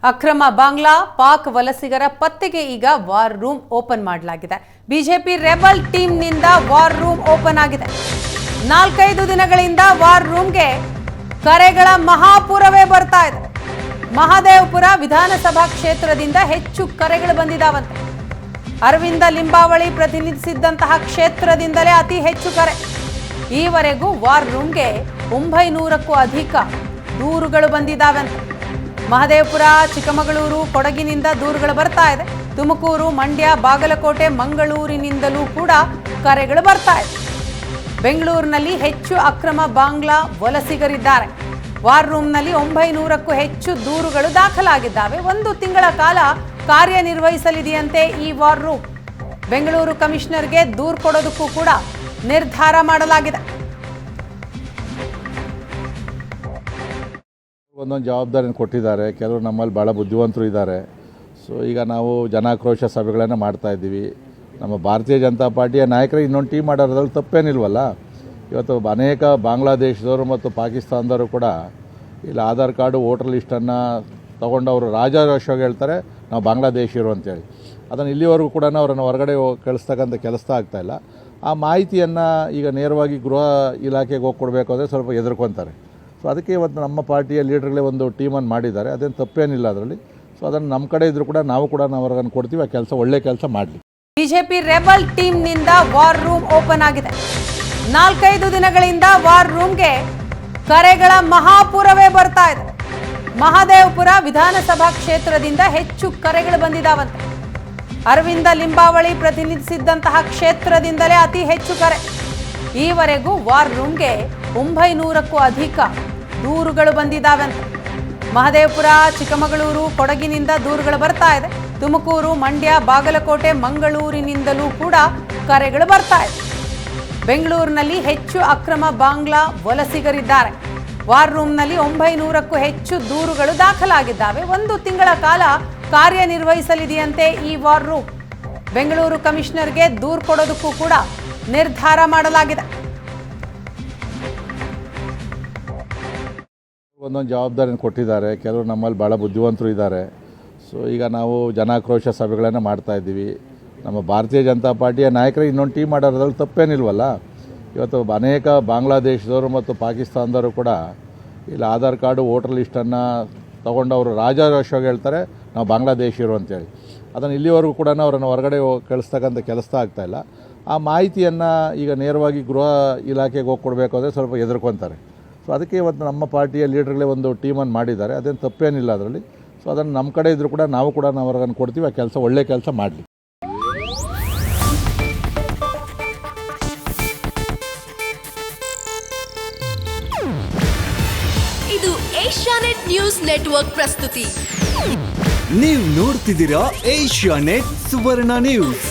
ಅಕ್ರಮ ಬಾಂಗ್ಲಾ ಪಾಕ್ ವಲಸಿಗರ ಪತ್ತೆಗೆ ಈಗ ವಾರ್ ರೂಮ್ ಓಪನ್ ಮಾಡಲಾಗಿದೆ. ಬಿಜೆಪಿ ರೆಬಲ್ ಟೀಮ್ನಿಂದ ವಾರ್ ರೂಮ್ ಓಪನ್ ಆಗಿದೆ. 4-5 ದಿನಗಳಿಂದ ವಾರ್ ರೂಮ್ಗೆ ಕರೆಗಳ ಮಹಾಪುರವೇ ಬರ್ತಾ ಇದೆ. ಮಹದೇವಪುರ ವಿಧಾನಸಭಾ ಕ್ಷೇತ್ರದಿಂದ ಹೆಚ್ಚು ಕರೆಗಳು ಬಂದಿದ್ದಾವಂತೆ. ಅರವಿಂದ ಲಿಂಬಾವಳಿ ಪ್ರತಿನಿಧಿಸಿದ್ದಂತಹ ಕ್ಷೇತ್ರದಿಂದಲೇ ಅತಿ ಹೆಚ್ಚು ಕರೆ. ಈವರೆಗೂ ವಾರ್ ರೂಮ್ಗೆ 900ಕ್ಕೂ ಅಧಿಕ ದೂರುಗಳು ಬಂದಿದ್ದಾವಂತೆ. ಮಹದೇವಪುರ, ಚಿಕ್ಕಮಗಳೂರು, ಕೊಡಗಿನಿಂದ ದೂರುಗಳು ಬರ್ತಾ ಇದೆ. ತುಮಕೂರು, ಮಂಡ್ಯ, ಬಾಗಲಕೋಟೆ, ಮಂಗಳೂರಿನಿಂದಲೂ ಕೂಡ ಕರೆಗಳು ಬರ್ತಾ ಇದೆ. ಬೆಂಗಳೂರಿನಲ್ಲಿ ಹೆಚ್ಚು ಅಕ್ರಮ ಬಾಂಗ್ಲಾ ವಲಸಿಗರಿದ್ದಾರೆ. ವಾರ್ ರೂಮ್ನಲ್ಲಿ 900ಕ್ಕೂ ಹೆಚ್ಚು ದೂರುಗಳು ದಾಖಲಾಗಿದ್ದಾವೆ. 1 ತಿಂಗಳ ಕಾಲ ಕಾರ್ಯನಿರ್ವಹಿಸಲಿದೆಯಂತೆ ಈ ವಾರ್ ರೂಮ್. ಬೆಂಗಳೂರು ಕಮಿಷನರ್ಗೆ ದೂರು ಕೊಡೋದಕ್ಕೂ ಕೂಡ ನಿರ್ಧಾರ ಮಾಡಲಾಗಿದೆ. ಒಂದೊಂದು ಜವಾಬ್ದಾರಿನ ಕೊಟ್ಟಿದ್ದಾರೆ. ಕೆಲವರು ನಮ್ಮಲ್ಲಿ ಭಾಳ ಬುದ್ಧಿವಂತರು ಇದ್ದಾರೆ. ಸೊ ಈಗ ನಾವು ಜನಾಕ್ರೋಶ ಸಭೆಗಳನ್ನು ಮಾಡ್ತಾ ಇದ್ದೀವಿ. ನಮ್ಮ ಭಾರತೀಯ ಜನತಾ ಪಾರ್ಟಿಯ ನಾಯಕರಿಗೆ ಇನ್ನೊಂದು ಟೀಮ್ ಮಾಡೋದ್ರಲ್ಲಿ ತಪ್ಪೇನಿಲ್ವಲ್ಲ. ಇವತ್ತು ಅನೇಕ ಬಾಂಗ್ಲಾದೇಶದವರು ಮತ್ತು ಪಾಕಿಸ್ತಾನದವರು ಕೂಡ ಇಲ್ಲಿ ಆಧಾರ್ ಕಾರ್ಡು, ವೋಟರ್ ಲಿಸ್ಟನ್ನು ತೊಗೊಂಡವರು ರಾಜಾರೋಷವಾಗಿ ಹೇಳ್ತಾರೆ ನಾವು ಬಾಂಗ್ಲಾದೇಶಿಯರು ಅಂತೇಳಿ. ಅದನ್ನು ಇಲ್ಲಿವರೆಗೂ ಕೂಡ ಅವರನ್ನು ಹೊರಗಡೆ ಕಳಿಸ್ತಕ್ಕಂಥ ಕೆಲಸ ಆಗ್ತಾಯಿಲ್ಲ. ಆ ಮಾಹಿತಿಯನ್ನು ಈಗ ನೇರವಾಗಿ ಗೃಹ ಇಲಾಖೆಗೆ ಹೋಗಿ ಕೊಡಬೇಕು ಅಂದರೆ ಸ್ವಲ್ಪ ಹೆದರ್ಕೊತಾರೆ. ಸೊ ಅದಕ್ಕೆ ಇವತ್ತು ನಮ್ಮ ಪಾರ್ಟಿಯ ಲೀಡರ್ಗಳೇ ಒಂದು ಟೀಮನ್ನು ಮಾಡಿದ್ದಾರೆ. ಅದೇನು ತಪ್ಪೇನಿಲ್ಲ ಅದರಲ್ಲಿ. ಸೊ ಅದನ್ನು ನಮ್ಮ ಕಡೆ ಇದ್ದರೂ ಕೂಡ ನಾವು ಅವ್ರಿಗನ್ನು ಕೊಡ್ತೀವಿ. ಆ ಕೆಲಸ ಒಳ್ಳೆ ಕೆಲಸ ಮಾಡಲಿ. ಬಿಜೆಪಿ ರೆಬಲ್ ಟೀಮ್ನಿಂದ ವಾರ್ ರೂಮ್ ಓಪನ್ ಆಗಿದೆ. 4-5 ದಿನಗಳಿಂದ ವಾರ್ ರೂಮ್ಗೆ ಕರೆಗಳ ಮಹಾಪುರವೇ ಬರ್ತಾ ಇದೆ. ಮಹದೇವಪುರ ವಿಧಾನಸಭಾ ಕ್ಷೇತ್ರದಿಂದ ಹೆಚ್ಚು ಕರೆಗಳು ಬಂದಿದ್ದಾವಂತೆ. ಅರವಿಂದ ಲಿಂಬಾವಳಿ ಪ್ರತಿನಿಧಿಸಿದ್ದಂತಹ ಕ್ಷೇತ್ರದಿಂದಲೇ ಅತಿ ಹೆಚ್ಚು ಕರೆ. ಈವರೆಗೂ ವಾರ್ ರೂಮ್ಗೆ 900ಕ್ಕೂ ಅಧಿಕ ದೂರುಗಳು ಬಂದಿದ್ದಾವಂತೆ. ಮಹದೇವಪುರ, ಚಿಕ್ಕಮಗಳೂರು, ಕೊಡಗಿನಿಂದ ದೂರುಗಳು ಬರ್ತಾ ಇದೆ. ತುಮಕೂರು, ಮಂಡ್ಯ, ಬಾಗಲಕೋಟೆ, ಮಂಗಳೂರಿನಿಂದಲೂ ಕೂಡ ಕರೆಗಳು ಬರ್ತಾ ಇದೆ. ಬೆಂಗಳೂರಿನಲ್ಲಿ ಹೆಚ್ಚು ಅಕ್ರಮ ಬಾಂಗ್ಲಾ ವಲಸಿಗರಿದ್ದಾರೆ. ವಾರ್ ರೂಮ್ನಲ್ಲಿ 900ಕ್ಕೂ ಹೆಚ್ಚು ದೂರುಗಳು ದಾಖಲಾಗಿದ್ದಾವೆ. 1 ತಿಂಗಳ ಕಾಲ ಕಾರ್ಯನಿರ್ವಹಿಸಲಿದೆಯಂತೆ ಈ ವಾರ್ ರೂಮ್. ಬೆಂಗಳೂರು ಕಮಿಷನರ್ಗೆ ದೂರು ಕೊಡೋದಕ್ಕೂ ಕೂಡ ನಿರ್ಧಾರ ಮಾಡಲಾಗಿದೆ. ಒಂದೊಂದು ಜವಾಬ್ದಾರಿನ ಕೊಟ್ಟಿದ್ದಾರೆ. ಕೆಲವರು ನಮ್ಮಲ್ಲಿ ಭಾಳ ಬುದ್ಧಿವಂತರು ಇದ್ದಾರೆ. ಸೊ ಈಗ ನಾವು ಜನಾಕ್ರೋಶ ಸಭೆಗಳನ್ನು ಮಾಡ್ತಾ ಇದ್ದೀವಿ. ನಮ್ಮ ಭಾರತೀಯ ಜನತಾ ಪಾರ್ಟಿಯ ನಾಯಕರಿಗೆ ಇನ್ನೊಂದು ಟೀಮ್ ಮಾಡೋದ್ರಲ್ಲಿ ತಪ್ಪೇನಿಲ್ವಲ್ಲ. ಇವತ್ತು ಅನೇಕ ಬಾಂಗ್ಲಾದೇಶದವರು ಮತ್ತು ಪಾಕಿಸ್ತಾನದವರು ಕೂಡ ಇಲ್ಲಿ ಆಧಾರ್ ಕಾರ್ಡು, ವೋಟರ್ ಲಿಸ್ಟನ್ನು ತೊಗೊಂಡವರು ರಾಜಾರೋಷವಾಗಿ ಹೇಳ್ತಾರೆ ನಾವು ಬಾಂಗ್ಲಾದೇಶಿಯರು ಅಂತೇಳಿ. ಅದನ್ನು ಇಲ್ಲಿವರೆಗೂ ಕೂಡ ಅವರನ್ನು ಹೊರಗಡೆ ಕಳಿಸ್ತಕ್ಕಂಥ ಕೆಲಸ ಆಗ್ತಾಯಿಲ್ಲ. ಆ ಮಾಹಿತಿಯನ್ನು ಈಗ ನೇರವಾಗಿ ಗೃಹ ಇಲಾಖೆಗೆ ಹೋಗಿ ಕೊಡಬೇಕು ಅಂದರೆ ಸ್ವಲ್ಪ ಹೆದರ್ಕೊತಾರೆ. ಸೊ ಅದಕ್ಕೆ ಇವತ್ತು ನಮ್ಮ ಪಾರ್ಟಿಯ ಲೀಡರ್ಗಳೇ ಒಂದು ಟೀಮನ್ನು ಮಾಡಿದ್ದಾರೆ. ಅದೇನು ತಪ್ಪೇನಿಲ್ಲ ಅದರಲ್ಲಿ. ಸೊ ಅದನ್ನು ನಮ್ಮ ಕಡೆ ಇದ್ದರೂ ಕೂಡ ನಾವು ಅವ್ರಿಗನ್ನು ಕೊಡ್ತೀವಿ. ಆ ಕೆಲಸ ಒಳ್ಳೆ ಕೆಲಸ ಮಾಡಲಿ. ಇದು ಏಷ್ಯಾನೆಟ್ ನ್ಯೂಸ್ ನೆಟ್ವರ್ಕ್ ಪ್ರಸ್ತುತಿ. ನೀವು ನೋಡ್ತಿದ್ದೀರಾ ಏಷ್ಯಾನೆಟ್ ಸುವರ್ಣ ನ್ಯೂಸ್.